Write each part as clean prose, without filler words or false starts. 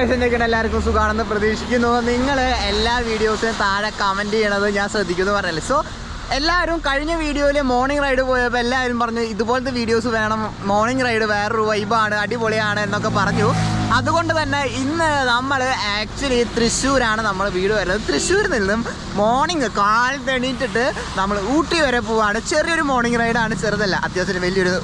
Guys എല്ലാവർക്കും സുഖമാണെന്ന് പ്രതീക്ഷിക്കുന്നു. നിങ്ങൾ എല്ലാ വീഡിയോസിനും താഴെ കമൻറ്റ് ചെയ്യണത് ഞാൻ ശ്രദ്ധിക്കുന്നു പറഞ്ഞല്ലേ. സോ എല്ലാവരും കഴിഞ്ഞ വീഡിയോയിൽ മോർണിംഗ് റൈഡ് പോയപ്പോൾ എല്ലാവരും പറഞ്ഞു ഇതുപോലത്തെ വീഡിയോസ് വേണം, മോർണിംഗ് റൈഡ് വേറൊരു വൈബാണ്, അടിപൊളിയാണ് എന്നൊക്കെ പറഞ്ഞു. അതുകൊണ്ട് തന്നെ ഇന്ന് നമ്മൾ ആക്ച്വലി തൃശ്ശൂരാണ് നമ്മൾ വീട് വരുന്നത്. തൃശ്ശൂരിൽ നിന്നും മോർണിംഗ് കാലത്ത് എണീറ്റിട്ട് നമ്മൾ ഊട്ടി വരെ പോവാണ്. ചെറിയൊരു മോർണിംഗ് റൈഡാണ്, ചെറുതല്ല, അത്യാവശ്യം വലിയൊരു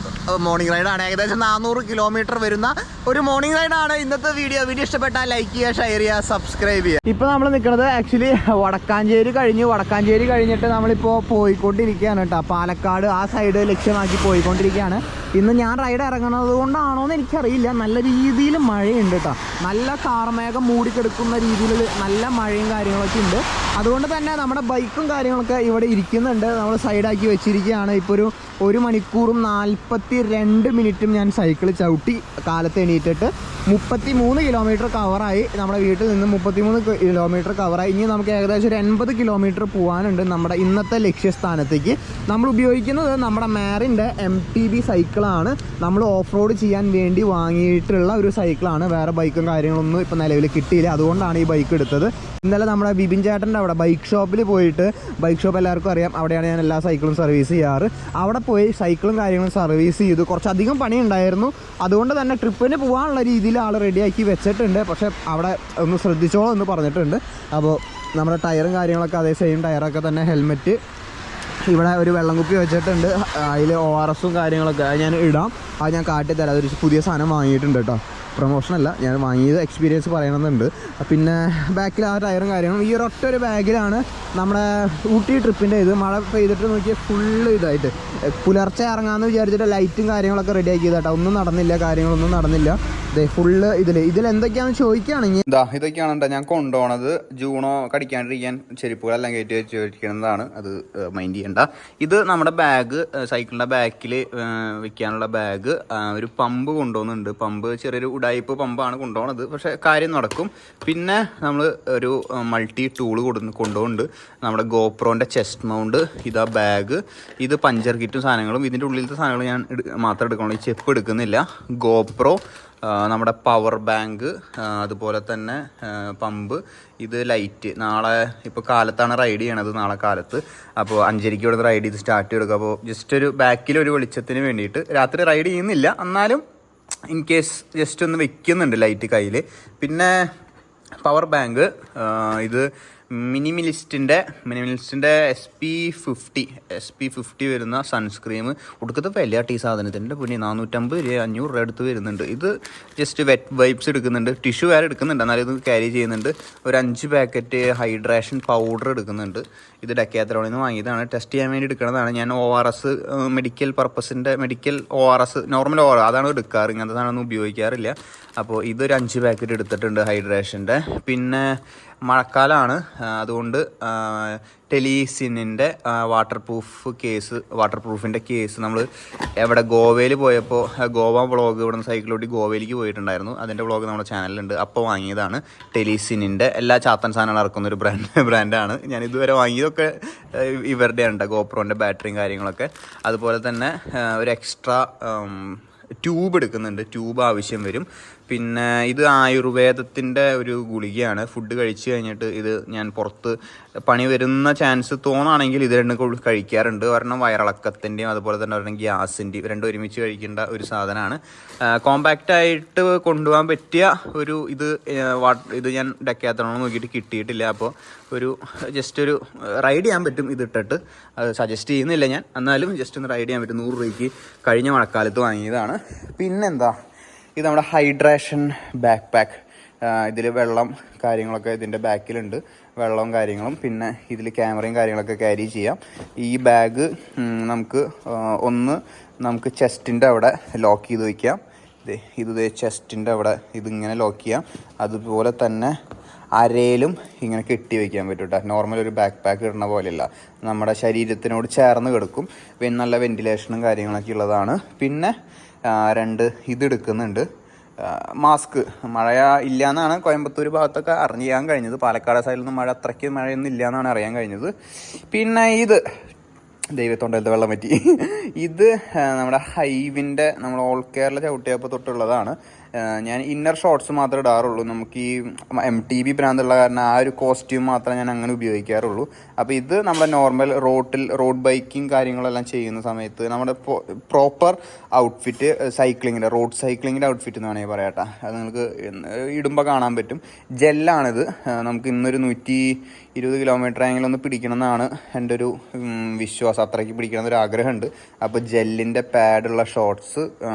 മോർണിംഗ് റൈഡാണ്. ഏകദേശം 400 കിലോമീറ്റർ വരുന്ന ഒരു മോർണിംഗ് റൈഡാണ് ഇന്നത്തെ വീഡിയോ. വീഡിയോ ഇഷ്ടപ്പെട്ടാൽ ലൈക്ക് ചെയ്യുക, ഷെയർ ചെയ്യുക, സബ്സ്ക്രൈബ് ചെയ്യുക. ഇപ്പോൾ നമ്മൾ നിൽക്കുന്നത് ആക്ച്വലി വടക്കാഞ്ചേരി കഴിഞ്ഞിട്ട് നമ്മളിപ്പോൾ പോയിക്കൊണ്ടിരിക്കുകയാണ് കേട്ടോ. പാലക്കാട് ആ സൈഡ് ലക്ഷ്യമാക്കി പോയിക്കൊണ്ടിരിക്കുകയാണ്. ഇന്ന് ഞാൻ റൈഡ് ഇറങ്ങുന്നത് കൊണ്ടാണോ എന്ന് എനിക്കറിയില്ല, നല്ല രീതിയിൽ മഴയുണ്ട് കേട്ടോ. നല്ല കാർമേഘം മൂടിക്കെടുക്കുന്ന രീതിയിൽ നല്ല മഴയും കാര്യങ്ങളൊക്കെ ഉണ്ട്. അതുകൊണ്ട് തന്നെ നമ്മുടെ ബൈക്കും കാര്യങ്ങളൊക്കെ ഇവിടെ ഇരിക്കുന്നുണ്ട്, നമ്മൾ സൈഡാക്കി വെച്ചിരിക്കുകയാണ്. ഇപ്പോൾ 1 മണിക്കൂറും 42 മിനിറ്റും ഞാൻ സൈക്കിൾ ചവിട്ടി കാലത്ത് എണീറ്റിട്ട് 33 കിലോമീറ്റർ കവറായി. നമ്മുടെ വീട്ടിൽ നിന്ന് 33 കിലോമീറ്റർ കവറായി. ഇനി നമുക്ക് ഏകദേശം ഒരു 80 കിലോമീറ്റർ പോകാനുണ്ട് നമ്മുടെ ഇന്നത്തെ ലക്ഷ്യസ്ഥാനത്തേക്ക്. നമ്മൾ ഉപയോഗിക്കുന്നത് നമ്മുടെ മാറിൻ്റെ MTB സൈക്കിളാണ്. നമ്മൾ ഓഫ് റോഡ് ചെയ്യാൻ വേണ്ടി വാങ്ങിയിട്ടുള്ള ഒരു സൈക്കിളാണ്. വേറെ ബൈക്കും കാര്യങ്ങളൊന്നും ഇപ്പോൾ നിലവിൽ കിട്ടിയില്ല, അതുകൊണ്ടാണ് ഈ ബൈക്ക് എടുത്തത്. ഇന്നലെ നമ്മുടെ ബിബിൻ ചേട്ടൻ്റെ അവിടെ ബൈക്ക് ഷോപ്പിൽ പോയിട്ട്, ബൈക്ക് ഷോപ്പ് എല്ലാവർക്കും അറിയാം, അവിടെയാണ് ഞാൻ എല്ലാ സൈക്കിളും സർവീസ് ചെയ്യാറ്. അവിടെ പോയി സൈക്കിളും കാര്യങ്ങളും സർവീസ് ചെയ്തു. കുറച്ചധികം പണി ഉണ്ടായിരുന്നു, അതുകൊണ്ട് തന്നെ ട്രിപ്പിന് പോകാനുള്ള രീതിയിൽ ആൾ റെഡിയാക്കി വെച്ചിട്ടുണ്ട്. പക്ഷേ അവിടെ ഒന്ന് ശ്രദ്ധിച്ചോളൂ എന്ന് പറഞ്ഞിട്ടുണ്ട്. അപ്പോൾ നമ്മുടെ ടയറും കാര്യങ്ങളൊക്കെ അതേ സെയിം ടയറൊക്കെ തന്നെ, ഹെൽമെറ്റ്, ഇവിടെ ഒരു വെള്ളം കുപ്പി വെച്ചിട്ടുണ്ട്, അതിൽ ORSഉം കാര്യങ്ങളൊക്കെ ഞാൻ ഇടാം, അത് ഞാൻ കാട്ടിത്തരാം. അതൊരു പുതിയ സാധനം വാങ്ങിയിട്ടുണ്ട് കേട്ടോ, പ്രൊമോഷനല്ല, ഞാൻ വാങ്ങിയത് എക്സ്പീരിയൻസ് പറയണമെന്നുണ്ട്. പിന്നെ ബാക്കിൽ ആ ടയറും കാര്യങ്ങളും ഈ ഒരു ബാഗിലാണ് നമ്മുടെ ഊട്ടി ട്രിപ്പിൻ്റെ ഇത്. മഴ പെയ്തിട്ട് നോക്കിയാൽ ഫുള്ള് ഇതായിട്ട് പുലർച്ചെ ഇറങ്ങാമെന്ന് വിചാരിച്ചിട്ട് ലൈറ്റും കാര്യങ്ങളൊക്കെ റെഡിയാക്കി കേട്ടോ. ഒന്നും നടന്നില്ല, കാര്യങ്ങളൊന്നും നടന്നില്ല. ഫുള്ള് ഇതിൽ എന്തൊക്കെയാണെന്ന് ചോദിക്കുകയാണെങ്കിൽ ഇതൊക്കെയാണ് കേട്ടോ ഞാൻ കൊണ്ടുപോകണത്. ജൂണോ കടിക്കാണ്ടിരിക്കാൻ ചെരുപ്പുകളെല്ലാം കയറ്റി വെച്ച് വെക്കുന്നതാണ്, അത് മൈൻഡ് ചെയ്യണ്ട. ഇത് നമ്മുടെ ബാഗ്, സൈക്കിളിൻ്റെ ബാക്കിൽ വെക്കാനുള്ള ബാഗ്. ഒരു പമ്പ് കൊണ്ടുപോകുന്നുണ്ട്, പമ്പ് ചെറിയൊരു ഉടായിപ്പ് പമ്പാണ് കൊണ്ടുപോകുന്നത്, പക്ഷേ കാര്യം നടക്കും. പിന്നെ നമ്മൾ ഒരു മൾട്ടി ടൂള് കൊണ്ടുപോകുന്നുണ്ട്. നമ്മുടെ ഗോപ്രോൻ്റെ ചെസ്റ്റ് മൗണ്ട്, ഇതാ ബാഗ്, ഇത് പഞ്ചർ കിറ്റും സാധനങ്ങളും. ഇതിൻ്റെ ഉള്ളിലത്തെ സാധനങ്ങൾ ഞാൻ മാത്രം എടുക്കണുള്ളൂ, ഈ ചെപ്പ് എടുക്കുന്നില്ല. ഗോപ്രോ, നമ്മുടെ പവർ ബാങ്ക്, അതുപോലെ തന്നെ പമ്പ്, ഇത് ലൈറ്റ്. നാളെ ഇപ്പോൾ കാലത്താണ് റൈഡ് ചെയ്യണത്, നാളെ കാലത്ത്. അപ്പോൾ 5:30 ഇവിടെ റൈഡ് ചെയ്ത് സ്റ്റാർട്ട് ചെയ്തെടുക്കുക. അപ്പോൾ ജസ്റ്റ് ഒരു ബാക്കിലൊരു വെളിച്ചത്തിന് വേണ്ടിയിട്ട്, രാത്രി റൈഡ് ചെയ്യുന്നില്ല, എന്നാലും ഇൻ കേസ് ജസ്റ്റ് ഒന്ന് വെക്കുന്നുണ്ട് ലൈറ്റ് കയ്യിൽ. പിന്നെ പവർ ബാങ്ക്, ഇത് മിനിമലിസ്റ്റിൻ്റെ SP50 വരുന്ന സൺസ്ക്രീം. ഒടുക്കത്തെ വില ഈ സാധനത്തിൻ്റെ പിന്നെ 450 രൂപ 500 രൂപ അടുത്ത് വരുന്നുണ്ട്. ഇത് ജസ്റ്റ് വെറ്റ് വൈപ്സ് എടുക്കുന്നുണ്ട്, ടിഷ്യൂ വേറെ എടുക്കുന്നുണ്ട്, എന്നാലും ഇത് ക്യാരി ചെയ്യുന്നുണ്ട്. ഒരു 5 പാക്കറ്റ് ഹൈഡ്രേഷൻ പൗഡർ എടുക്കുന്നുണ്ട്. ഇത് ഡെക്കാത്തലോണിൽ നിന്ന് വാങ്ങിയതാണ്, ടെസ്റ്റ് ചെയ്യാൻ വേണ്ടി എടുക്കുന്നതാണ്. ഞാൻ ORS മെഡിക്കൽ പർപ്പസിൻ്റെ നോർമൽ ORS അതാണ് എടുക്കാറ്, ഇങ്ങനത്തെ സാധനമൊന്നും ഉപയോഗിക്കാറില്ല. അപ്പോൾ ഇതൊരു 5 പാക്കറ്റ് എടുത്തിട്ടുണ്ട് ഹൈഡ്രേഷൻ്റെ. പിന്നെ മഴക്കാലമാണ്, അതുകൊണ്ട് ടെലിസിനിൻ്റെ വാട്ടർ പ്രൂഫിൻ്റെ കേസ് നമ്മൾ എവിടെ ഗോവയിൽ പോയപ്പോൾ, ഗോവ വ്ളോഗ്, ഇവിടെ നിന്ന് സൈക്കിളോട്ടി ഗോവയിലേക്ക് പോയിട്ടുണ്ടായിരുന്നു, അതിൻ്റെ വ്ളോഗ് നമ്മുടെ ചാനലിലുണ്ട്. അപ്പോൾ വാങ്ങിയതാണ് ടെലിസിനിൻ്റെ. എല്ലാ ചാത്തൻ സാധനങ്ങൾ ഇറക്കുന്ന ഒരു ബ്രാൻഡാണ്. ഞാൻ ഇതുവരെ വാങ്ങിയതൊക്കെ ഇവരുടെയാണ് കേട്ടോ, ഗോപ്രോൻ്റെ ബാറ്ററിയും കാര്യങ്ങളൊക്കെ. അതുപോലെ തന്നെ ഒരു എക്സ്ട്രാ ട്യൂബ് എടുക്കുന്നുണ്ട്, ട്യൂബ് ആവശ്യം വരും. പിന്നെ ഇത് ആയുർവേദത്തിൻ്റെ ഒരു ഗുളികയാണ്. ഫുഡ് കഴിച്ച് കഴിഞ്ഞിട്ട് ഇത് ഞാൻ പുറത്ത് പണി വരുന്ന ചാൻസ് തോന്നുകയാണെങ്കിൽ ഇത് രണ്ടും കഴിക്കാറുണ്ട്. ഒരെണ്ണം വയറിളക്കത്തിൻ്റെയും അതുപോലെ തന്നെ ഒരെണ്ണം ഗ്യാസിൻ്റെയും, രണ്ടും ഒരുമിച്ച് കഴിക്കേണ്ട ഒരു സാധനമാണ്. കോമ്പാക്റ്റായിട്ട് കൊണ്ടുപോകാൻ പറ്റിയ ഒരു ഇത് ഞാൻ ഡെക്കാത്തലോൺ നോക്കിയിട്ട് കിട്ടിയിട്ടില്ല. അപ്പോൾ ജസ്റ്റ് ഒരു റൈഡ് ചെയ്യാൻ പറ്റും ഇതിട്ടിട്ട്. അത് സജസ്റ്റ് ചെയ്യുന്നില്ല ഞാൻ, എന്നാലും ജസ്റ്റ് ഒന്ന് റൈഡ് ചെയ്യാൻ പറ്റും. 100 രൂപയ്ക്ക് കഴിഞ്ഞ മഴക്കാലത്ത് വാങ്ങിയതാണ്. പിന്നെന്താ, ഇത് നമ്മുടെ ഹൈഡ്രേഷൻ ബാക്ക് പാക്ക്. ഇതിൽ വെള്ളം കാര്യങ്ങളൊക്കെ ഇതിൻ്റെ ബാക്കിലുണ്ട്, വെള്ളവും കാര്യങ്ങളും. പിന്നെ ഇതിൽ ക്യാമറയും കാര്യങ്ങളൊക്കെ ക്യാരി ചെയ്യാം. ഈ ബാഗ് നമുക്ക് ചെസ്റ്റിൻ്റെ അവിടെ ലോക്ക് ചെയ്ത് വയ്ക്കാം. ഇത് ചെസ്റ്റിൻ്റെ അവിടെ ഇതിങ്ങനെ ലോക്ക് ചെയ്യാം. അതുപോലെ തന്നെ അരയിലും ഇങ്ങനെ കെട്ടി വയ്ക്കാൻ പറ്റും കേട്ടോ. നോർമൽ ഒരു ബാക്ക് പാക്ക് ഇടുന്ന പോലെയല്ല, നമ്മുടെ ശരീരത്തിനോട് ചേർന്ന് കിടക്കും. പിന്നെ നല്ല വെന്റിലേഷനും കാര്യങ്ങളൊക്കെ ഉള്ളതാണ്. പിന്നെ 2 ഇതെടുക്കുന്നുണ്ട്, മാസ്ക്. മഴ ഇല്ല എന്നാണ് കോയമ്പത്തൂർ ഭാഗത്തൊക്കെ അറിയാൻ കഴിഞ്ഞത്, പാലക്കാട് സൈഡിലൊന്നും അത്രയ്ക്ക് മഴയൊന്നും ഇല്ല എന്നാണ് അറിയാൻ കഴിഞ്ഞത്. പിന്നെ ഇത് ദൈവത്തൊണ്ടത്തെ വെള്ളം പറ്റി. ഇത് നമ്മുടെ ഹൈവിൻ്റെ, നമ്മൾ ഓൾ കേരള ചവിട്ടിയപ്പോൾ തൊട്ടുള്ളതാണ്. ഞാൻ ഇന്നർ ഷോർട്സ് മാത്രമേ ഇടാറുള്ളൂ. നമുക്ക് ഈ MTB ഭ്രാന്തുള്ള കാരണം ആ ഒരു കോസ്റ്റ്യൂം മാത്രമേ ഞാൻ അങ്ങനെ ഉപയോഗിക്കാറുള്ളൂ. അപ്പോൾ ഇത് നമ്മുടെ നോർമൽ റോഡ് ബൈക്കിങ് കാര്യങ്ങളെല്ലാം ചെയ്യുന്ന സമയത്ത് നമ്മുടെ പ്രോപ്പർ ഔട്ട്ഫിറ്റ് സൈക്ലിങ്ങിൻ്റെ റോഡ് സൈക്ലിങ്ങിൻ്റെ ഔട്ട്ഫിറ്റ് എന്ന് വേണമെങ്കിൽ പറയാം കേട്ടോ. അത് നിങ്ങൾക്ക് ഇടുമ്പോൾ കാണാൻ പറ്റും. ജെല്ലാണിത്. നമുക്ക് ഇന്നൊരു 120 കിലോമീറ്റർ ആയെങ്കിലും ഒന്ന് പിടിക്കണം എന്നാണ് എൻ്റെ ഒരു വിശ്വാസം. അത്രയ്ക്ക് പിടിക്കണം എന്നൊരു ആഗ്രഹമുണ്ട്. അപ്പോൾ ജെല്ലിൻ്റെ പാഡുള്ള shorts,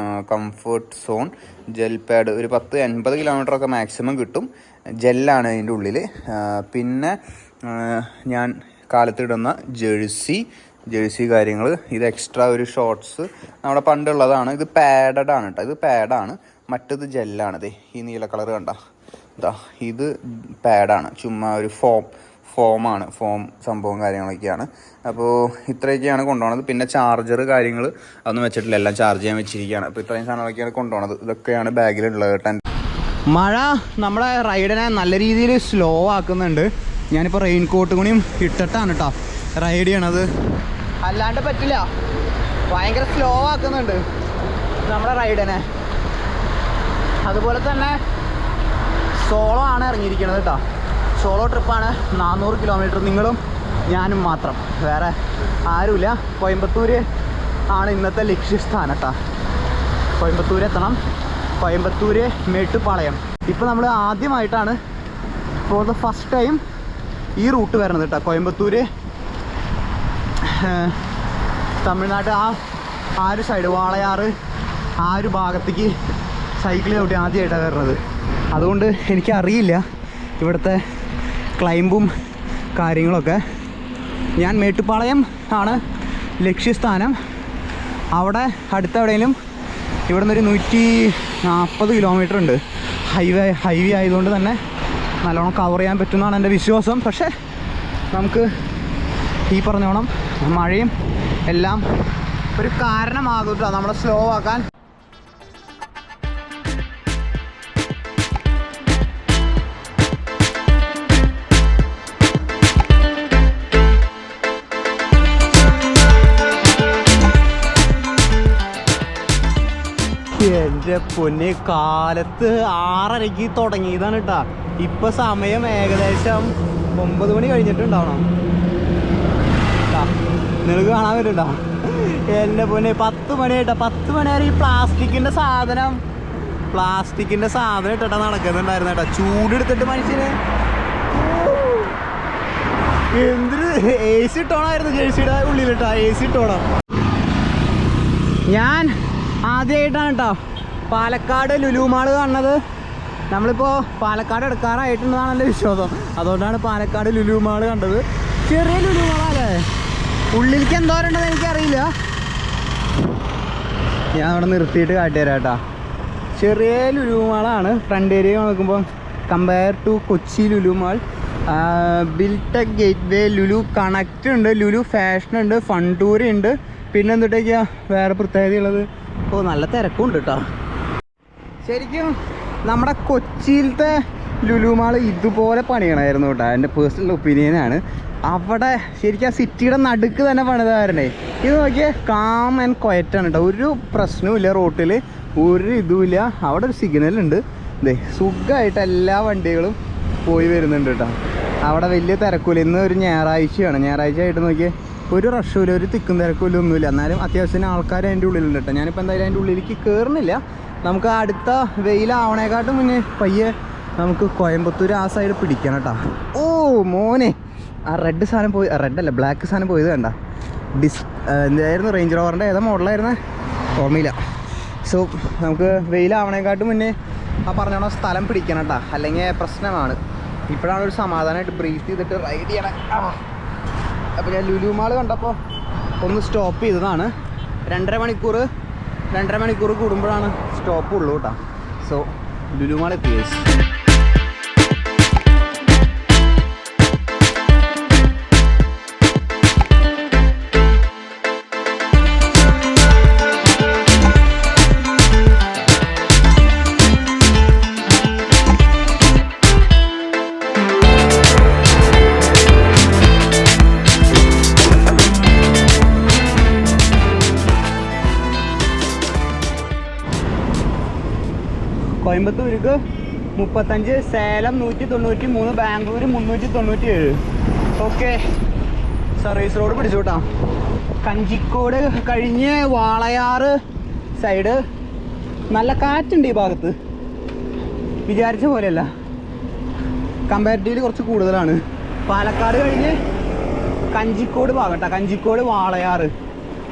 comfort zone gel pad ഒരു 10-80 കിലോമീറ്ററൊക്കെ മാക്സിമം കിട്ടും. ജെല്ലാണ് അതിൻ്റെ ഉള്ളിൽ. പിന്നെ ഞാൻ കാലത്തിടുന്ന ജേഴ്സി കാര്യങ്ങൾ, ഇത് എക്സ്ട്രാ ഒരു ഷോർട്സ് നമ്മുടെ പണ്ടുള്ളതാണ്. ഇത് പാഡഡ് ആണ് കേട്ടോ. ഇത് പാഡാണ്. മറ്റത് ജെല്ലാണിത്. ഈ നീല കളർ കണ്ട ഇതാ, ഇത് പാഡാണ്. ചുമ്മാ ഒരു ഫോം സംഭവം കാര്യങ്ങളൊക്കെയാണ്. അപ്പോൾ ഇത്രയൊക്കെയാണ് കൊണ്ടുപോകുന്നത്. പിന്നെ ചാർജർ കാര്യങ്ങൾ അതൊന്നും വെച്ചിട്ടില്ല, എല്ലാം ചാർജ് ചെയ്യാൻ വെച്ചിരിക്കുകയാണ്. അപ്പോൾ ഇത്രയും സാധനങ്ങളൊക്കെയാണ് കൊണ്ടുപോകുന്നത്. ഇതൊക്കെയാണ് ബാഗിലുള്ളത് കേട്ടോ. മഴ നമ്മളെ റൈഡിനെ നല്ല രീതിയിൽ സ്ലോ ആക്കുന്നുണ്ട്. ഞാനിപ്പോൾ റെയിൻ കോട്ട് കൂടിയും ഇട്ടിട്ടാണ് കേട്ടോ റൈഡ് ചെയ്യണത്. അല്ലാണ്ട് പറ്റില്ല, ഭയങ്കര സ്ലോ ആക്കുന്നുണ്ട് നമ്മുടെ റൈഡിനെ. അതുപോലെ തന്നെ സോളോ ആണ് ഇറങ്ങിയിരിക്കുന്നത് കേട്ടോ. സോളോ ട്രിപ്പാണ്. 400 കിലോമീറ്റർ, നിങ്ങളും ഞാനും മാത്രം, വേറെ ആരുമില്ല. കോയമ്പത്തൂർ ആണ് ഇന്നത്തെ ലക്ഷ്യസ്ഥാനം കേട്ടോ. കോയമ്പത്തൂർ എത്തണം. കോയമ്പത്തൂർ മേട്ടുപ്പാളയം. ഇപ്പോൾ നമ്മൾ ആദ്യമായിട്ടാണ് ഫോർ ദ ഫസ്റ്റ് ടൈം ഈ റൂട്ട് വരുന്നത് കേട്ടോ. കോയമ്പത്തൂർ തമിഴ്നാട് ആ ഒരു സൈഡ് വാളയാറ് ആ ഒരു ഭാഗത്തേക്ക് സൈക്കിൾ ചവിട്ടി ആദ്യമായിട്ടാണ് വരുന്നത്. അതുകൊണ്ട് എനിക്കറിയില്ല ഇവിടുത്തെ ക്ലൈംബും കാര്യങ്ങളൊക്കെ. ഞാൻ മേട്ടുപ്പാളയം ആണ് ലക്ഷ്യസ്ഥാനം. അവിടെ അടുത്ത എവിടെയെങ്കിലും ഇവിടെ നിന്നൊരു 140 കിലോമീറ്റർ ഉണ്ട്. ഹൈവേ ആയതുകൊണ്ട് തന്നെ നല്ലോണം കവർ ചെയ്യാൻ പറ്റുമെന്നാണ് എൻ്റെ വിശ്വാസം. പക്ഷേ നമുക്ക് ഈ പറഞ്ഞോണം മഴയും എല്ലാം ഒരു കാരണമാകും കേട്ടോ നമ്മളെ സ്ലോ ആക്കാൻ. എൻ്റെ പൊന്നെ, കാലത്ത് 6:30 തുടങ്ങിയതാണ് കേട്ടോ. ഇപ്പം സമയം ഏകദേശം 9 മണി കഴിഞ്ഞിട്ടുണ്ടാവണം. നിനക്ക് കാണാൻ പറ്റുണ്ടോ? എൻ്റെ പൊന്നെ, 10 മണിയായിട്ടാ. 10 മണി വരെ ഈ പ്ലാസ്റ്റിക്കിൻ്റെ സാധനം ഇട്ടിട്ടാ നടക്കുന്നുണ്ടായിരുന്നു കേട്ടോ. ചൂടെടുത്തിട്ട് മനുഷ്യന് എന്തൊരു AC ഇട്ടോണായിരുന്നു ജേഴ്സിയുടെ ഉള്ളിലിട്ടാ. AC ഇട്ടോണം. ഞാൻ ആദ്യമായിട്ടാണ് കേട്ടോ പാലക്കാട് ലുലു മാൾ കാണുന്നത്. നമ്മളിപ്പോൾ പാലക്കാട് എടുക്കാറായിട്ടുണ്ടെന്നാണ് എൻ്റെ വിശ്വാസം. അതുകൊണ്ടാണ് പാലക്കാട് ലുലു മാൾ കണ്ടത്. ചെറിയ ലുലു മാളല്ലേ, ഉള്ളിലേക്ക് എന്തോരുണ്ടെന്ന് എനിക്കറിയില്ല. ഞാൻ അവിടെ നിർത്തിയിട്ട് കാട്ടിത്തരാം കേട്ടോ. ചെറിയ ലുലു മാളാണ്. ഫ്രണ്ട് ഏരിയ നോക്കുമ്പോൾ compare to Kochi Lulu mall. ബിൽടെക് ഗേറ്റ് വേ, ലുലു കണക്റ്റ് ഉണ്ട്, ലുലു ഫാഷൻ ഉണ്ട്, ഫണ്ടൂരി ഉണ്ട്. പിന്നെ എന്തിട്ടേക്കാ വേറെ പ്രത്യേകതയുള്ളത്? നല്ല തിരക്കുണ്ട് കേട്ടോ. ശരിക്കും നമ്മുടെ കൊച്ചിയിലത്തെ ലുലു മാൾ ഇതുപോലെ പണിയണമായിരുന്നു കേട്ടോ. എൻ്റെ പേഴ്സണൽ ഒപ്പീനിയനാണ്. അവിടെ ശരിക്കും ആ സിറ്റിയുടെ നടുക്ക് തന്നെ പണിതാരണേ. ഇത് നോക്കിയേ, കാം ആൻഡ് ക്വയറ്റാണ് കേട്ടോ. ഒരു പ്രശ്നവുമില്ല, റോട്ടിൽ ഒരു ഇതുമില്ല. അവിടെ ഒരു സിഗ്നലുണ്ട്. ഇതേ സുഖമായിട്ട് എല്ലാ വണ്ടികളും പോയി വരുന്നുണ്ട് കേട്ടോ. അവിടെ വലിയ തിരക്കില്ല. ഇന്ന് ഒരു ഞായറാഴ്ചയാണ്. ഞായറാഴ്ച ആയിട്ട് നോക്കിയേ ഒരു റഷുമില്ല, ഒരു തിക്കും തിരക്കില്ല, ഒന്നുമില്ല. എന്നാലും അത്യാവശ്യത്തിന് ആൾക്കാർ അതിൻ്റെ ഉള്ളിലുണ്ട് കേട്ടോ. ഞാനിപ്പോൾ എന്തായാലും അതിൻ്റെ ഉള്ളിലേക്ക് കയറുന്നില്ല. നമുക്ക് അടുത്ത വെയിലാവണേക്കാട്ടും മുന്നേ പയ്യെ നമുക്ക് കോയമ്പത്തൂർ ആ സൈഡ് പിടിക്കണം കേട്ടോ. ഓ മോനെ, ആ റെഡ് സാധനം പോയി, റെഡല്ല ബ്ലാക്ക് സാധനം പോയത് കണ്ട. എന്തായിരുന്നു, റേഞ്ച് റോവറിൻ്റെ ഏതാ മോഡലായിരുന്നേ ഓർമ്മയില്ല. സോ നമുക്ക് വെയിലാവണേക്കാട്ടും മുന്നേ ആ പറഞ്ഞോണോ സ്ഥലം പിടിക്കണം കേട്ടോ, അല്ലെങ്കിൽ പ്രശ്നമാണ്. ഇപ്പോഴാണ് ഒരു സമാധാനമായിട്ട് ബ്രീത്ത് ചെയ്തിട്ട് റൈഡ് ചെയ്യണേ. അപ്പോൾ ഞാൻ ലുലു മാൾ കണ്ടപ്പോൾ ഒന്ന് സ്റ്റോപ്പ് ചെയ്തതാണ്. 2.5 മണിക്കൂർ കൂടുമ്പോഴാണ് സ്റ്റോപ്പ് ഉള്ളൂ കേട്ടോ. സോ ലുലു മാൾ എത്തി. കോയമ്പത്തൂർക്ക് 35, Salem 193, Bangalore 397. Okay, service road പിടിച്ചു കേട്ടോ. കഞ്ചിക്കോട് കഴിഞ്ഞ് വാളയാറ് സൈഡ് നല്ല കാറ്റുണ്ട് ഈ ഭാഗത്ത്, വിചാരിച്ച പോലെയല്ല, കമ്പാരിറ്റീവ്ലി കുറച്ച് കൂടുതലാണ്. പാലക്കാട് കഴിഞ്ഞ് കഞ്ചിക്കോട് ഭാഗം കേട്ടോ, കഞ്ചിക്കോട് വാളയാറ്.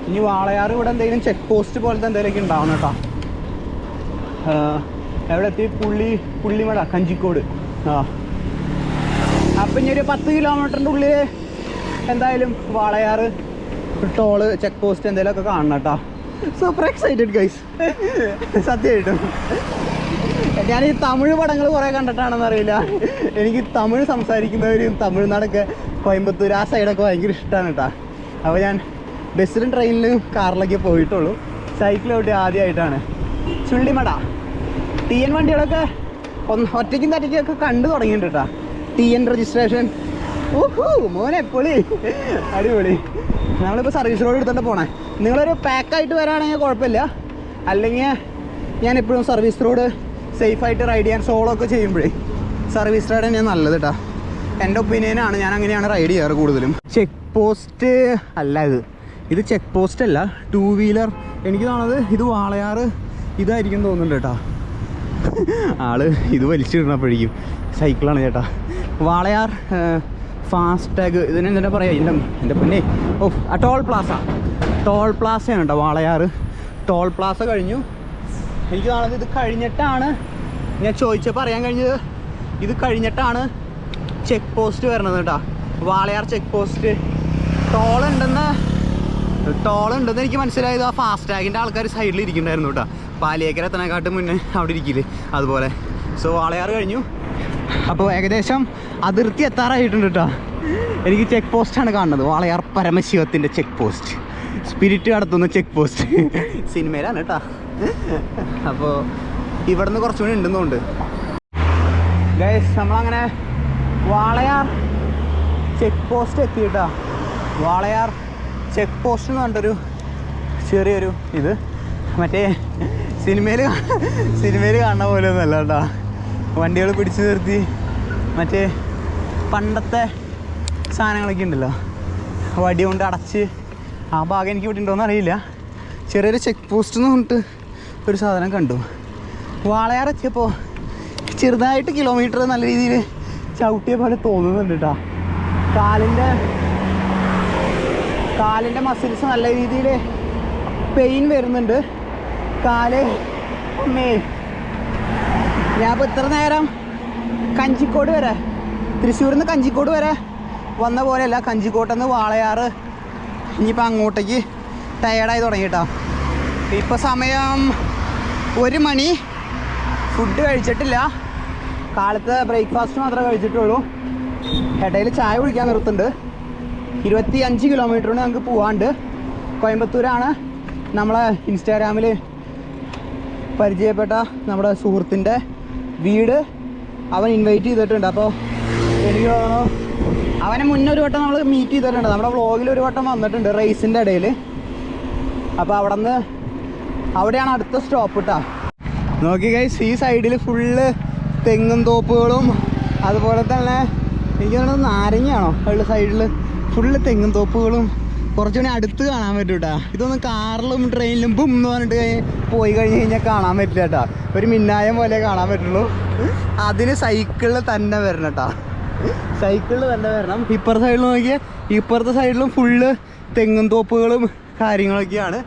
ഇനി വാളയാറ് ഇവിടെ എന്തെങ്കിലും ചെക്ക് പോസ്റ്റ് പോലത്തെ എന്തെങ്കിലുമൊക്കെ ഉണ്ടാവുന്ന കേട്ടോ. എവിടെ എത്തി? പുള്ളിമട, കഞ്ചിക്കോട്. അപ്പം ഇനി ഒരു 10 കിലോമീറ്ററിൻ്റെ ഉള്ളിൽ എന്തായാലും വാളയാറ് ടോള് ചെക്ക് പോസ്റ്റ് എന്തെങ്കിലുമൊക്കെ കാണണം കേട്ടോ. സൂപ്പർ എക്സൈറ്റഡ് ഗൈസ്, സത്യമായിട്ടും. ഞാൻ ഈ തമിഴ് പടങ്ങൾ കുറേ കണ്ടിട്ടാണെന്ന് അറിയില്ല, എനിക്ക് തമിഴ് സംസാരിക്കുന്നവരും തമിഴ്നാടൊക്കെ കോയമ്പത്തൂർ ആ സൈഡൊക്കെ ഭയങ്കര ഇഷ്ടമാണ് കേട്ടോ. അപ്പോൾ ഞാൻ ബസ്സിലും ട്രെയിനിലും കാറിലൊക്കെ പോയിട്ടുള്ളൂ, സൈക്കിൾ ഓട്ടി ആദ്യമായിട്ടാണ്. ചുള്ളിമട TN വണ്ടികളൊക്കെ ഒറ്റയ്ക്കും തറ്റയ്ക്കൊക്കെ കണ്ടു തുടങ്ങിയിട്ടുണ്ട് കേട്ടോ. TN രജിസ്ട്രേഷൻ, ഓഹോ മോനെ പൊളി, അടിപൊളി. നമ്മളിപ്പോൾ സർവീസ് റോഡ് എടുത്തിട്ട് പോണേ. നിങ്ങളൊരു പാക്കായിട്ട് വരാണെങ്കിൽ കുഴപ്പമില്ല, അല്ലെങ്കിൽ ഞാൻ എപ്പോഴും സർവീസ് റോഡ് സേഫായിട്ട് റൈഡ് ചെയ്യാൻ സോളോ ഒക്കെ ചെയ്യുമ്പോഴേ സർവീസ് റൈഡ് തന്നെയാണ് നല്ലത് കേട്ടോ. എൻ്റെ ഒപ്പീനിയനാണ്, ഞാൻ അങ്ങനെയാണ് റൈഡ് ചെയ്യാറ് കൂടുതലും. ചെക്ക് പോസ്റ്റ് അല്ല ഇത് ചെക്ക് പോസ്റ്റ് അല്ല, 2 വീലർ. എനിക്ക് തോന്നുന്നത് ഇത് വാളയാറ് ഇതായിരിക്കും തോന്നുന്നുണ്ട് കേട്ടോ. ആള് ഇത് വലിച്ചിടണപ്പോഴേക്കും സൈക്കിളാണ് ചേട്ടാ. വാളയാർ ഫാസ്ടാഗ് ഇതിന് എന്താ പറയുക, എൻ്റെ പൊന്നെ. ഓ, ടോൾ പ്ലാസയാണ് കേട്ടോ വാളയാർ. ടോൾ പ്ലാസ കഴിഞ്ഞു. എനിക്ക് തോന്നുന്നത് ഇത് കഴിഞ്ഞിട്ടാണ്, ഞാൻ ചോദിച്ചപ്പോൾ അറിയാൻ കഴിഞ്ഞത് ഇത് കഴിഞ്ഞിട്ടാണ് ചെക്ക് പോസ്റ്റ് വരണത് കേട്ടോ. വാളയാർ ചെക്ക് പോസ്റ്റ് ടോളുണ്ടെന്ന് എനിക്ക് മനസ്സിലായത് ആ ഫാസ്ടാഗിൻ്റെ ആൾക്കാർ സൈഡിൽ ഇരിക്കുന്നുണ്ടായിരുന്നു കേട്ടോ. പാലിയേക്കര എത്തണേക്കാട്ട് മുന്നേ അവിടെ ഇരിക്കില്ലേ, അതുപോലെ. സോ വാളയാർ കഴിഞ്ഞു. അപ്പോൾ ഏകദേശം അതിർത്തി എത്താറായിട്ടുണ്ട് കേട്ടോ. എനിക്ക് ചെക്ക് പോസ്റ്റാണ് കാണുന്നത്, വാളയാർ പരമശിവത്തിൻ്റെ ചെക്ക് പോസ്റ്റ്, സ്പിരിറ്റ് കടത്തുന്ന ചെക്ക് പോസ്റ്റ്. സിനിമയിലാണ് കേട്ടോ. അപ്പോൾ ഇവിടുന്ന് കുറച്ചുകൂടി ഉണ്ടെന്നുണ്ട് ഗൈസ്. നമ്മളങ്ങനെ വാളയാർ ചെക്ക് പോസ്റ്റ് എത്തി കേട്ടോ. വാളയാർ ചെക്ക് പോസ്റ്റ് എന്ന് പറഞ്ഞിട്ടൊരു ചെറിയൊരു ഇത് മറ്റേ സിനിമയിൽ കാണുന്ന പോലെ ഒന്നുമല്ല കേട്ടോ. വണ്ടികൾ പിടിച്ചു നിർത്തി മറ്റേ പണ്ടത്തെ സാധനങ്ങളൊക്കെ ഉണ്ടല്ലോ, വടി കൊണ്ട് അടച്ച്, ആ ഭാഗം എനിക്ക് ഇവിടെ ഉണ്ടോയെന്ന് അറിയില്ല. ചെറിയൊരു ചെക്ക് പോസ്റ്റ് എന്ന് പറഞ്ഞിട്ട് ഒരു സാധനം കണ്ടു. വാളയാർ എത്തിയപ്പോൾ ചെറുതായിട്ട് കിലോമീറ്റർ നല്ല രീതിയിൽ ചവിട്ടിയ പോലെ തോന്നുന്നുണ്ട് കേട്ടോ. കാലിൻ്റെ മസിൽസ് നല്ല രീതിയിൽ പെയിൻ വരുന്നുണ്ട്. കാല് ഞാനിപ്പോൾ ഇത്ര നേരം കഞ്ചിക്കോട് വരെ, തൃശ്ശൂരിൽ നിന്ന് കഞ്ചിക്കോട് വരെ വന്ന പോലെയല്ല, കഞ്ചിക്കോട്ടെന്ന് വാളയാറ് ഇനിയിപ്പോൾ അങ്ങോട്ടേക്ക് ടയേർഡായി തുടങ്ങി കേട്ടോ. ഇപ്പോൾ സമയം 1 മണി. ഫുഡ് കഴിച്ചിട്ടില്ല, കാലത്ത് ബ്രേക്ക്ഫാസ്റ്റ് മാത്രമേ കഴിച്ചിട്ടുള്ളൂ. ഇടയിൽ ചായ കുടിക്കാൻ നിർത്തുന്നുണ്ട്. 25 കിലോമീറ്ററിന് നമുക്ക് പോകാണ്ട്. കോയമ്പത്തൂരാണ്. നമ്മളെ ഇൻസ്റ്റാഗ്രാമിൽ പരിചയപ്പെട്ട നമ്മുടെ സുഹൃത്തിൻ്റെ വീട് അവൻ ഇൻവൈറ്റ് ചെയ്തിട്ടുണ്ട്. അപ്പോൾ എനിക്ക് തോന്നുന്നു അവനെ മുന്നേ ഒരു വട്ടം നമ്മൾ മീറ്റ് ചെയ്തിട്ടുണ്ട്, നമ്മുടെ വ്ളോഗിൽ ഒരു വട്ടം വന്നിട്ടുണ്ട് റേസിൻ്റെ ഇടയിൽ. അപ്പോൾ അവിടെയാണ് അടുത്ത സ്റ്റോപ്പ് കേട്ടോ. നോക്കി ഗൈസ്, ഈ സൈഡിൽ ഫുള്ള് തെങ്ങും തോപ്പുകളും അതുപോലെ തന്നെ എനിക്ക് തോന്നുന്നത് നാരങ്ങയാണോ ഉള്ള സൈഡിൽ ഫുള്ള് തെങ്ങും തോപ്പുകളും കുറച്ചുകൂടി അടുത്ത് കാണാൻ പറ്റും കേട്ടോ. ഇതൊന്നും കാറിലും ട്രെയിനിലും ബും എന്ന് പറഞ്ഞിട്ട് പോയി കഴിഞ്ഞ് കഴിഞ്ഞാൽ കാണാൻ പറ്റില്ല കേട്ടോ. ഒരു മിന്നായം പോലെ കാണാൻ പറ്റുള്ളൂ. അതിന് സൈക്കിളിൽ തന്നെ വരണം കേട്ടോ, സൈക്കിളിൽ തന്നെ വരണം. ഇപ്പുറത്തെ സൈഡിൽ നോക്കിയാൽ ഇപ്പുറത്തെ സൈഡിലും ഫുള്ള് തെങ്ങും തോപ്പുകളും കാര്യങ്ങളൊക്കെയാണ്.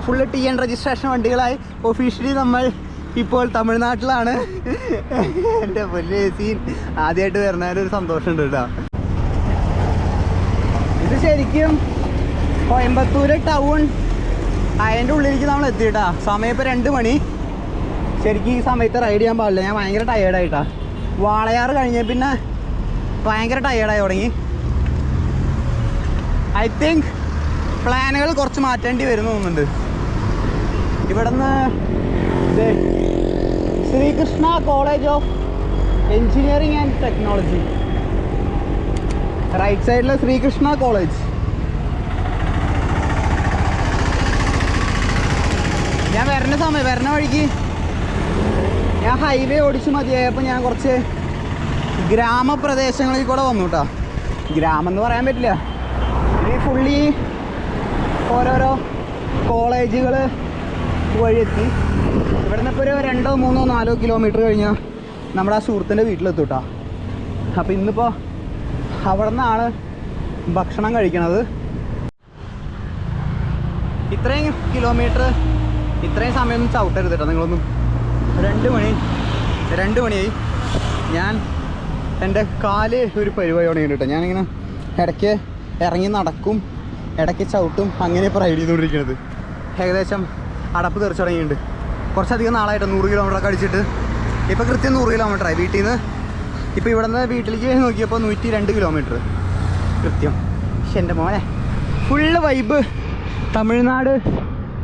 ഫുള്ള് TN രജിസ്ട്രേഷൻ വണ്ടികളായി ഒഫീഷ്യലി നമ്മൾ ഇപ്പോൾ തമിഴ്നാട്ടിലാണ്. എൻ്റെ വലിയ സീൻ ആദ്യമായിട്ട് വരുന്നതിനൊരു സന്തോഷമുണ്ട് കേട്ടോ. ഇത് ശരിക്കും കോയമ്പത്തൂർ ടൗൺ അതിൻ്റെ ഉള്ളിലേക്ക് നമ്മൾ എത്തിയിട്ടാ. സമയം ഇപ്പോൾ 2 മണി. ശരിക്കും ഈ സമയത്ത് റൈഡ് ചെയ്യാൻ പാടില്ല, ഞാൻ ഭയങ്കര ടയേർഡായിട്ടാ. വാളയാർ കഴിഞ്ഞ പിന്നെ ഭയങ്കര ടയേർഡായി തുടങ്ങി. ഐ തിങ്ക് പ്ലാനുകൾ കുറച്ച് മാറ്റേണ്ടി വരുന്നു തോന്നുന്നുണ്ട്. ഇവിടെ നിന്ന് Srikrishna college of engineering and technology, right സൈഡിൽ ശ്രീകൃഷ്ണ കോളേജ്. ഞാൻ വരുന്ന വഴിക്ക് ഞാൻ ഹൈവേ ഓടിച്ച് മതിയായപ്പോൾ ഞാൻ കുറച്ച് ഗ്രാമപ്രദേശങ്ങളിൽ കൂടെ വന്നു കേട്ടോ. ഗ്രാമം എന്ന് പറയാൻ പറ്റില്ല, ഇത് ഫുള്ളി ഓരോരോ കോളേജുകൾ വഴിയെത്തി. ഇവിടെ നിന്നിപ്പോൾ ഒരു 2, 3, 4 കിലോമീറ്റർ കഴിഞ്ഞാൽ നമ്മുടെ ആ സുഹൃത്തിൻ്റെ വീട്ടിലെത്തും കേട്ടോ. അപ്പോൾ ഇന്നിപ്പോൾ അവിടെ നിന്നാണ് ഭക്ഷണം കഴിക്കണത്. ഇത്രയും കിലോമീറ്റർ ഇത്രയും സമയമൊന്നും ചവിട്ടരുത് കേട്ടോ നിങ്ങളൊന്നും. 2 മണിയായി. ഞാൻ എൻ്റെ കാല് ഒരു പരിപാടി തുടങ്ങിയിട്ട് കേട്ടോ. ഞാനിങ്ങനെ ഇടയ്ക്ക് ഇറങ്ങി നടക്കും, ഇടയ്ക്ക് ചവിട്ടും, അങ്ങനെ ഇപ്പോൾ റൈഡ് ചെയ്തുകൊണ്ടിരിക്കുന്നത്. ഏകദേശം അടപ്പ് തെറിച്ച് തുടങ്ങിയിട്ടുണ്ട്. കുറച്ചധികം നാളായിട്ട് 100 കിലോമീറ്ററൊക്കെ അടിച്ചിട്ട് ഇപ്പോൾ കൃത്യം 100 കിലോമീറ്ററായി വീട്ടിൽ നിന്ന്. ഇപ്പോൾ ഇവിടെ നിന്ന് വീട്ടിലേക്ക് നോക്കിയപ്പോൾ 102 കിലോമീറ്റർ കൃത്യം. പക്ഷെ എൻ്റെ മോനെ ഫുള്ള് വൈബ് തമിഴ്നാട്,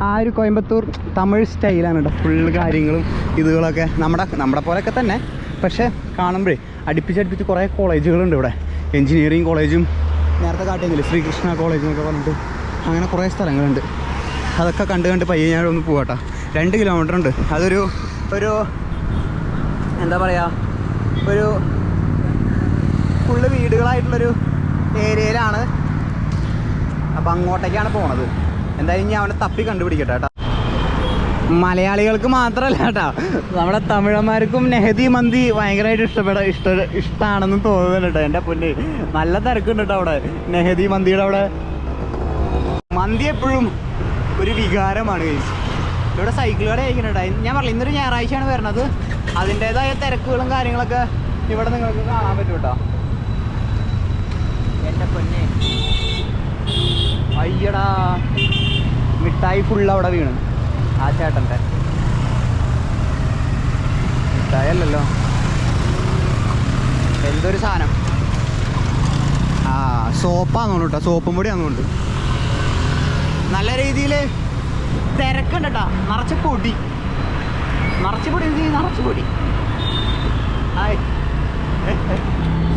ആ ഒരു കോയമ്പത്തൂർ തമിഴ് സ്റ്റൈലാണ് കേട്ടോ. ഫുള്ള് കാര്യങ്ങളും ഇതുകളൊക്കെ നമ്മുടെ പോലെയൊക്കെ തന്നെ. പക്ഷേ കാണുമ്പോഴേ അടുപ്പിച്ചടുപ്പിച്ച് കുറേ കോളേജുകളുണ്ട് ഇവിടെ. എൻജിനീയറിങ് കോളേജും നേരത്തെ കാട്ടിയെങ്കിൽ ശ്രീകൃഷ്ണ കോളേജ് എന്നൊക്കെ പറഞ്ഞിട്ട് അങ്ങനെ കുറേ സ്ഥലങ്ങളുണ്ട്. അതൊക്കെ കണ്ട് പയ്യെ ഞാനൊന്ന് പോകട്ടോ. 2 കിലോമീറ്റർ ഉണ്ട്. അതൊരു എന്താ പറയുക, ഒരു ഫുള്ള് വീടുകളായിട്ടുള്ളൊരു ഏരിയയിലാണ്. അപ്പം അങ്ങോട്ടേക്കാണ് പോണത്. എന്തായാലും ഞാൻ അവനെ തപ്പി കണ്ടുപിടിക്കട്ടെ കേട്ടോ. മലയാളികൾക്ക് മാത്രമല്ല കേട്ടോ, നമ്മുടെ തമിഴന്മാർക്കും നെഹദി മന്തി ഭയങ്കരമായിട്ട് ഇഷ്ടമാണെന്ന് തോന്നുന്നുണ്ട് കേട്ടോ. എൻ്റെ പൊന്ന് നല്ല തിരക്കുണ്ട് കേട്ടോ അവിടെ നെഹദി മന്തിയുടെ അവിടെ. മന്തി എപ്പോഴും ഒരു വികാരമാണ് കഴിച്ച്. ഇവിടെ സൈക്കിൾ കട കഴിക്കുന്നുണ്ട്. ഞാൻ പറഞ്ഞില്ല, ഇന്നൊരു ഞായറാഴ്ചയാണ് വരണത്. അതിൻ്റേതായ തിരക്കുകളും കാര്യങ്ങളൊക്കെ ഇവിടെ നിങ്ങൾക്ക് കാണാൻ പറ്റും കേട്ടോ. എൻ്റെ പൊന്നെ അയ്യടാ, മിഠായി ഫുള്ള് അവിടെ വീണ്. ആ ചേട്ടൻ്റെ മിഠായി അല്ലല്ലോ, എന്തൊരു സാധനം. ആ സോപ്പാന്ന് കേട്ടോ, സോപ്പും പൊടി ആണെന്നുണ്ട്. നല്ല രീതിയിൽ തിരക്കുണ്ട് കേട്ടോ. നിറച്ച് പൊടി. Hi,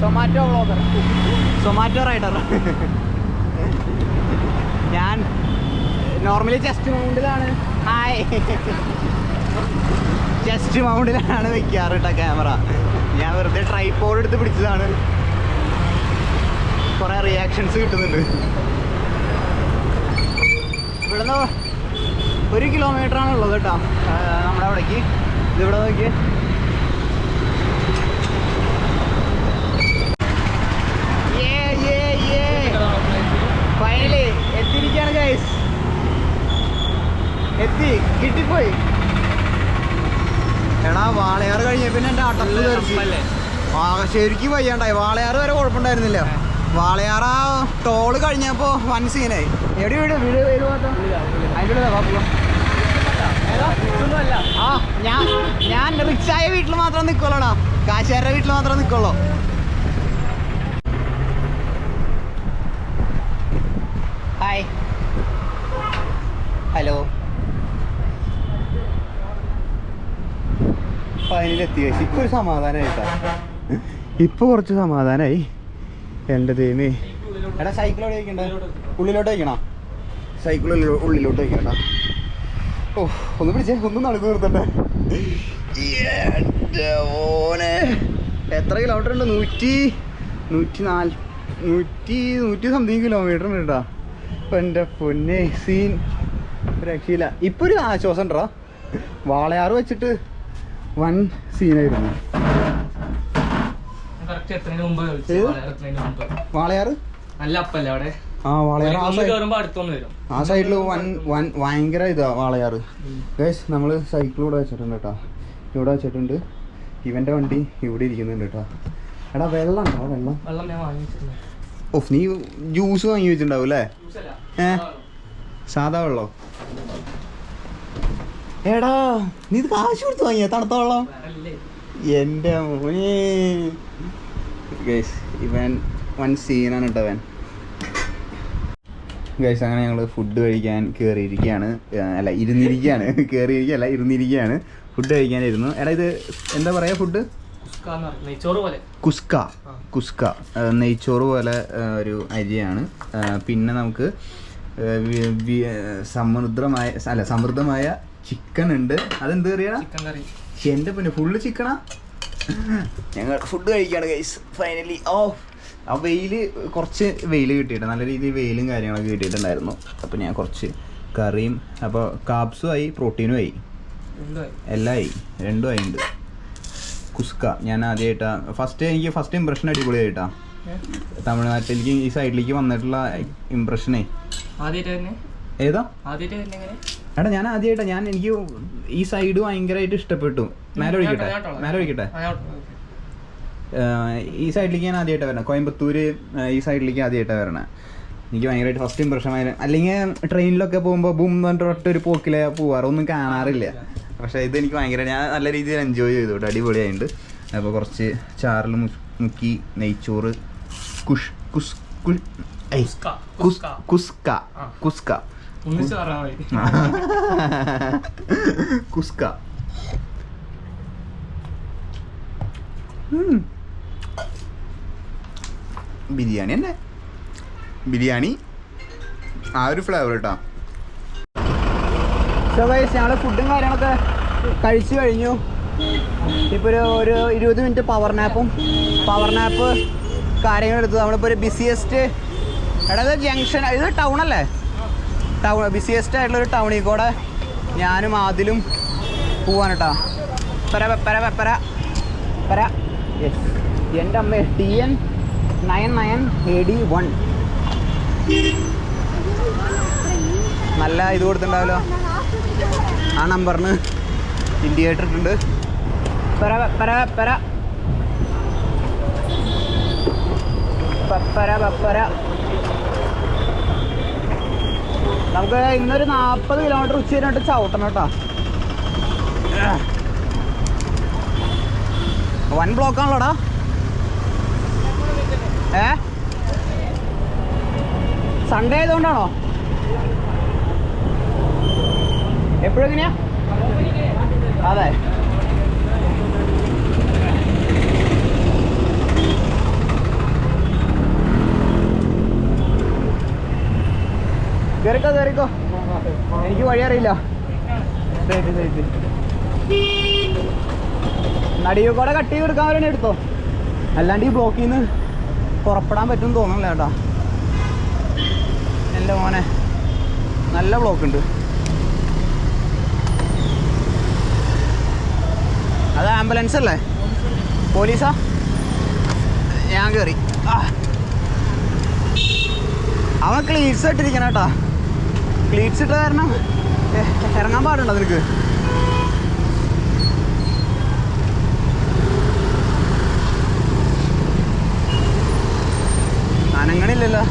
Zomato vlogger, Zomato rider. ഞാൻ നോർമലി ചെസ്റ്റ് മൗണ്ടിലാണ്. ഹായ്, ചെസ്റ്റ് മൗണ്ടിലാണ് വെക്കാറ് കേട്ടോ ക്യാമറ. ഞാൻ വെറുതെ ട്രൈപോഡ് എടുത്ത് പിടിച്ചതാണ്. കുറേ റിയാക്ഷൻസ് കിട്ടുന്നുണ്ട്. ഇവിടുന്ന് 1 കിലോമീറ്ററാണ് ഉള്ളത് കേട്ടോ നമ്മുടെ അവിടേക്ക്. ഇതിവിടെ നോക്കി, ഫൈനലി എത്തിയിരിക്കുകയാണ് ഗൈസ്. കിട്ടിപ്പോയി. എടാ വാളയാറ് കഴിഞ്ഞ പിന്നെ എൻ്റെ അടപ്പ് തീർച്ചയല്ലേ. ശരിക്കും വയ്യാണ്ടായി. വാളയാറ് വരെ കുഴപ്പമുണ്ടായിരുന്നില്ല. വാളയാറ് ആ ടോള് കഴിഞ്ഞപ്പോൾ വൻ സീനായി. എവിടെ വീട് ആ ഞാൻ റിച്ചായ വീട്ടിൽ മാത്രം നിൽക്കുള്ളൂടാ, കാശുകാരുടെ വീട്ടിൽ മാത്രം നിൽക്കുള്ളൂ. Hi, hello. ഫൈനലെത്തി. ഇപ്പോൾ ഒരു സമാധാനമായിട്ടാ, ഇപ്പോൾ കുറച്ച് സമാധാനമായി. എൻ്റെ ദൈവമേ. എടാ സൈക്കിളോട് വയ്ക്കണ്ടേ? ഉള്ളിലോട്ട് വയ്ക്കണോ? സൈക്കിൾ ഉള്ളിലോട്ട് വയ്ക്കണ്ട. ഓ ഒന്ന് പിടിച്ചേ, ഒന്ന് നടന്നു നിർത്തട്ടെ. ഓനെ എത്ര കിലോമീറ്റർ ഉണ്ട്? 100 സംതിങ് കിലോമീറ്റർ ഉണ്ട് കേട്ടോ. ഇപ്പം എൻ്റെ പൊന്നെ സീൻ രക്ഷയില്ല. ഇപ്പോൾ ഒരു ആശ്വാസം ഉണ്ടോ? വാളയാറ് വെച്ചിട്ട് വൻ സീനായിരുന്നു. വാളയാറ് ആ വാളയാറ് ആ സൈഡിൽ ഭയങ്കര ഇതാ വാളയാറ്. ഗൈസ് നമ്മൾ സൈക്കിൾ ഇവിടെ വെച്ചിട്ടുണ്ട് കേട്ടോ. ഇവിടെ വെച്ചിട്ടുണ്ട്. ഇവൻ്റെ വണ്ടി ഇവിടെ ഇരിക്കുന്നുണ്ട് കേട്ടോ. എടാ വെള്ളം ഉണ്ടോ? വെള്ളം ഓഫ്, നീ ജ്യൂസ് വാങ്ങി വെച്ചിട്ടുണ്ടാവും അല്ലേ? സാധാ വെള്ളം. എടാ നീ ഇത് കാശ് കൊടുത്ത് വാങ്ങിയ തണുത്ത വെള്ളം? എൻ്റെ മോനെ ഗൈസ്, ഇവൻ വൻ സീനാണ് കേട്ടോ അവൻ. ഗൈസ് അങ്ങനെ ഞങ്ങൾ ഫുഡ് കഴിക്കാൻ കയറിയിരിക്കുകയാണ്. അല്ല ഇരുന്നിരിക്കുകയാണ്. കയറിയിരിക്കുകയല്ല, ഇരുന്നിരിക്കുകയാണ്. ഫുഡ് കഴിക്കാനിരുന്നു. എടാ ഇത് എന്താ പറയുക ഫുഡ്? കുസ്ക നെയ്ച്ചോറ് പോലെ ഒരു അരിയാണ്. പിന്നെ നമുക്ക് സമൃദ്ധമായ ചിക്കൻ ഉണ്ട്. അതെന്ത് കറിയാണ്? എൻ്റെ പിന്നെ ഫുള്ള് ചിക്കണാ. ഞങ്ങൾ ഫുഡ് കഴിക്കുകയാണ് ഗൈസ് ഫൈനലി. ഓ ആ കുറച്ച് വെയിൽ കിട്ടിയിട്ട് നല്ല രീതിയിൽ വെയിലും കാര്യങ്ങളൊക്കെ കിട്ടിയിട്ടുണ്ടായിരുന്നു. അപ്പോൾ ഞാൻ കുറച്ച് കറിയും, അപ്പോൾ കാബ്സും ആയി, പ്രോട്ടീനും ആയി, എല്ലാം ആയി, രണ്ടും ആയിട്ടുണ്ട്. കുസ്ക ഞാൻ ആദ്യമായിട്ടാണ് എനിക്ക് ഫസ്റ്റ് ഇമ്പ്രഷൻ അടിപൊളിയായിട്ടാ. തമിഴ്നാട്ടിലേക്ക് ഈ സൈഡിലേക്ക് വന്നിട്ടുള്ള ഇമ്പ്രഷനേ. ഏതാ എടാ ഞാൻ ആദ്യമായിട്ടാ. എനിക്ക് ഈ സൈഡ് ഭയങ്കരമായിട്ട് ഇഷ്ടപ്പെട്ടു. മേലെ ഒഴിക്കട്ടെ. ഈ സൈഡിലേക്ക് ഞാൻ ആദ്യമായിട്ടാണ് വരണം. കോയമ്പത്തൂർ ഈ സൈഡിലേക്ക് ആദ്യമായിട്ടാണ് വരണേ. എനിക്ക് ഭയങ്കരമായിട്ട് ഫസ്റ്റ് ഇമ്പ്രഷൻ ആയിരുന്നു. അല്ലെങ്കിൽ ട്രെയിനിലൊക്കെ പോകുമ്പോൾ ബും പറഞ്ഞിട്ട് ഒരു പോക്കിലേ പോവാറ്, ഒന്നും കാണാറില്ല. പക്ഷേ ഇതെനിക്ക് ഭയങ്കര, ഞാൻ നല്ല രീതിയിൽ എൻജോയ് ചെയ്തു കേട്ടോ, അടിപൊളിയായിട്ടുണ്ട്. അപ്പോൾ കുറച്ച് ചാറിൽ മുക്കി നെയ്ച്ചോറ്, കുസ്ക ബിരിയാണി തന്നെ, ബിരിയാണി ആ ഒരു ഫ്ലേവർ കേട്ടോ. ഞങ്ങൾ ഫുഡും കാര്യങ്ങളൊക്കെ കഴിച്ചു കഴിഞ്ഞു. ഇപ്പോൾ ഒരു 20 മിനിറ്റ് പവർ നാപ്പ് കാര്യങ്ങളെടുത്തു. നമ്മളിപ്പോൾ ഒരു ബിസിയസ്റ്റ്, എടാ ജംഗ്ഷൻ, ഇത് ടൗണല്ലേ, ബിസിയസ്റ്റ് ആയിട്ടുള്ളൊരു ടൗണിൽ കൂടെ ഞാനും ആദിലും പോവാൻ കേട്ടോ. പെര യെസ്, എൻ്റെ അമ്മ TN 99AD1 നല്ല ഇത് കൊടുത്തിട്ടുണ്ടാവല്ലോ. ആ നമ്പറിന് ഇൻഡിക്കേറ്റർ ഇട്ടുണ്ട്. നമുക്ക് ഇന്നൊരു 40 കിലോമീറ്റർ ഉച്ച കഴിഞ്ഞിട്ട് ചവിട്ടണം കേട്ടോ. വൻ ബ്ലോക്കാണല്ലോടാ. സൺഡേ ആയതുകൊണ്ടാണോ? എപ്പോഴും എങ്ങനെയാ? അതെ, കേറിക്കോ, എനിക്ക് വഴി അറിയില്ല. നടിയൂടെ കട്ട് ചെയ്ത് എടുക്കാൻ വരണേ എടുത്തോ, അല്ലാണ്ട് ഈ ബ്ലോക്കിൽ നിന്ന് പുറപ്പെടാൻ പറ്റും തോന്നുന്നില്ല കേട്ടോ. എൻ്റെ മോനെ നല്ല ബ്ലോക്ക് ഉണ്ട്. അത് ആംബുലൻസ് അല്ലേ, പോലീസാ? ഞാൻ കയറി. അവൻ ക്ലീറ്റ്സ് ഇട്ടിരിക്കണം കേട്ടോ. ക്ലീറ്റ്സ് ഇട്ട കാരണം ഇറങ്ങാൻ പാടുണ്ടോ നിനക്ക്? അനങ്ങണില്ലല്ലോ.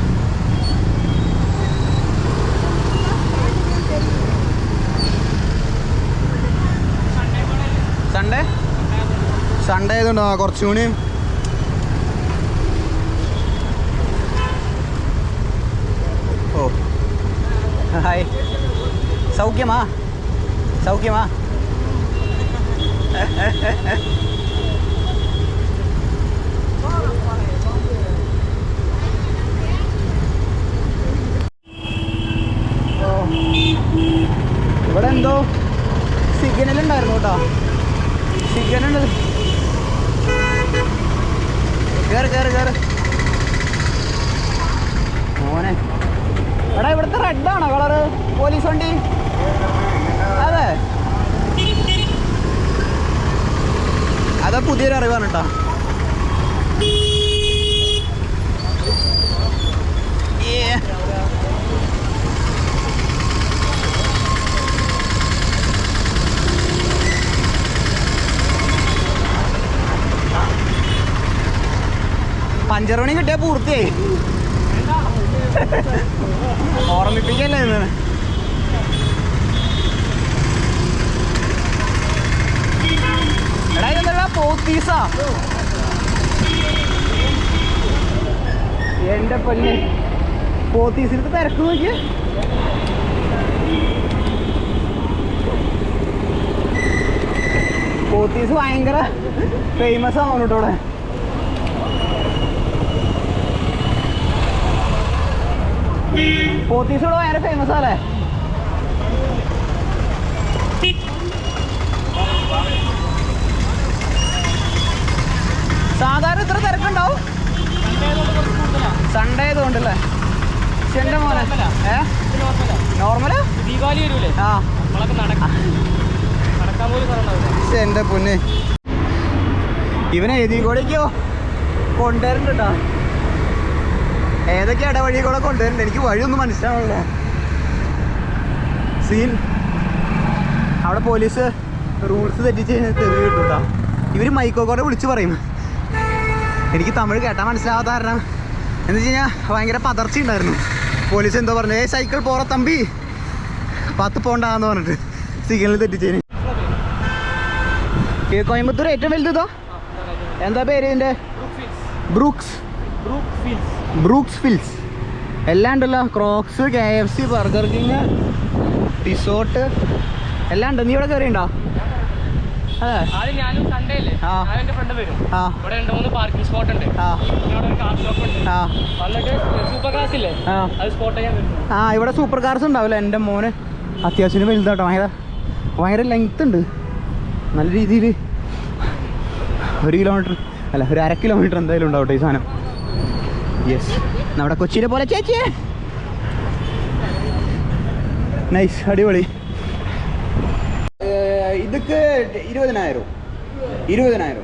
സൺഡേ ആയതുകൊണ്ടോ കുറച്ചും കൂടി ഓ ഹായ്, സൗഖ്യമാ? ഇവിടെ എന്തോ സിഗ്നൽ ഉണ്ടായിരുന്നു കേട്ടോ. സിഗ്നൽ കേറ് മോനെ. എടാ ഇവിടുത്തെ റെഡാണോ കളറ് പോലീസ് വണ്ടി? അതെ, അതാ പുതിയൊരു അറിവാണ് കേട്ടോ. പഞ്ചർ മണി കിട്ടിയാൽ പൂർത്തിയായി. ഓർമ്മിപ്പിക്കല്ലേ ഇന്ന്. എടാ ഇതെന്താ പോത്തീസാ? എൻ്റെ പൊന്നെ, പോത്തീസിനടുത്ത് തിരക്ക് നോക്കി. പോത്തീസ് ഭയങ്കര ഫേമസ് ആണ് കേട്ടോ ഇവിടെ. പോത്തീസ് ഇവിടെ ഭയങ്കര ഫേമസ് അല്ലേ? സാധാരണ ഇത്ര തിരക്കുണ്ടാവും? സൺഡേ ആയതുകൊണ്ടല്ലേ? പക്ഷെ എൻ്റെ മോനെ നോർമല് ദീപാവലി വരൂലേ? ആ നടക്കാൻ പോലും പക്ഷെ എൻ്റെ പൊന്ന് ഇവനെ എതികൂടേക്കോ കൊണ്ടുവരുന്നുണ്ട് കേട്ടോ. ഏതൊക്കെ ഇടവഴി കൂടെ കൊണ്ടുവരുന്നുണ്ട്, എനിക്ക് വഴിയൊന്നും മനസ്സിലാവില്ല. സീൻ അവിടെ പോലീസ് റൂൾസ് തെറ്റിച്ച് തെറി കിട്ടും കേട്ടോ. ഇവർ മൈക്കോക്കോടെ വിളിച്ച് പറയും. എനിക്ക് തമിഴ് കേട്ടാൽ മനസ്സിലാവാത്ത കാരണം എന്ന് വെച്ച് കഴിഞ്ഞാൽ ഭയങ്കര പതർച്ച ഉണ്ടായിരുന്നു. പോലീസ് എന്തോ പറഞ്ഞു, സൈക്കിൾ പോറ തമ്പി 10 പോണ്ടാന്ന് പറഞ്ഞിട്ട് സിഗ്നൽ തെറ്റിച്ചതിന്. കോയമ്പത്തൂർ ഏറ്റവും വലുതോ എന്താ പേര് ഇതിൻ്റെ? ബ്രൂക്സ് ഫിൽസ് എല്ലാം ഉണ്ടല്ലോ. Crocs, KFC, burger king, resort എല്ലാം ഉണ്ട്. നീ ഇവിടെ കയറിയുണ്ടോ? അതെ. ഞാനും സൺഡേ അല്ലേ, എന്റെ ഫ്രണ്ട് വരും. ഇവിടെ 2-3 പാർക്കിംഗ് സ്പോട്ട് ഉണ്ട്. സൂപ്പർ കാർസ് ഇല്ലേ, അത് സ്പോട്ട് ചെയ്യാൻ വരും. ഇവിടെ സൂപ്പർ കാർസ് ഉണ്ടാവില്ല. എൻ്റെ മോന് അത്യാവശ്യം വലുതാട്ടോ. ഭയങ്കര ലെങ്ത് ഉണ്ട്. നല്ല രീതിയിൽ 1 കിലോമീറ്റർ അല്ല, ഒരു 1/2 കിലോമീറ്റർ എന്തായാലും ഉണ്ടാവട്ടെ ഈ സാധനം. യെസ്, നമ്മുടെ കൊച്ചിയിലെ പോലെ ചേച്ചി. നൈസ്, അടിപൊളി. ഇതൊക്കെ 20,000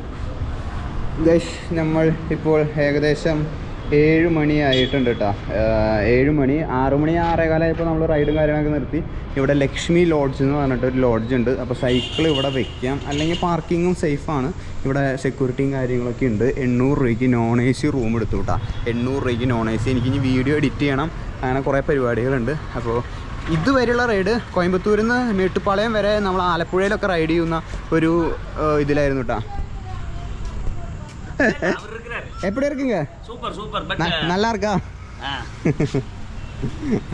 ഗൈസ്. നമ്മൾ ഇപ്പോൾ ഏകദേശം 7 മണിയായിട്ടുണ്ട് കേട്ടോ. 7 മണി, 6 മണി 6:15 നമ്മൾ റൈഡും കാര്യങ്ങളൊക്കെ നിർത്തി. ഇവിടെ ലക്ഷ്മി ലോഡ്ജ് എന്ന് പറഞ്ഞിട്ട് ഒരു ലോഡ്ജ് ഉണ്ട്. അപ്പോൾ സൈക്കിൾ ഇവിടെ വെക്കാം, അല്ലെങ്കിൽ പാർക്കിങ്ങും സേഫാണ്. ഇവിടെ സെക്യൂരിറ്റിയും കാര്യങ്ങളൊക്കെ ഉണ്ട്. 800 രൂപയ്ക്ക് നോൺ AC റൂം എടുത്തു കേട്ടോ. 800 രൂപയ്ക്ക് നോൺ AC. എനിക്കിനി വീഡിയോ എഡിറ്റ് ചെയ്യണം, അങ്ങനെ കുറേ പരിപാടികളുണ്ട്. അപ്പോൾ ഇതുവരെയുള്ള റൈഡ് കോയമ്പത്തൂരിൽ നിന്ന് മേട്ടുപ്പാളയം വരെ നമ്മൾ ആലപ്പുഴയിലൊക്കെ റൈഡ് ചെയ്യുന്ന ഒരു ഇതിലായിരുന്നു കേട്ടോ. എപ്പടി ഇറക്കുങ്ക? നല്ല ആർക്കാ?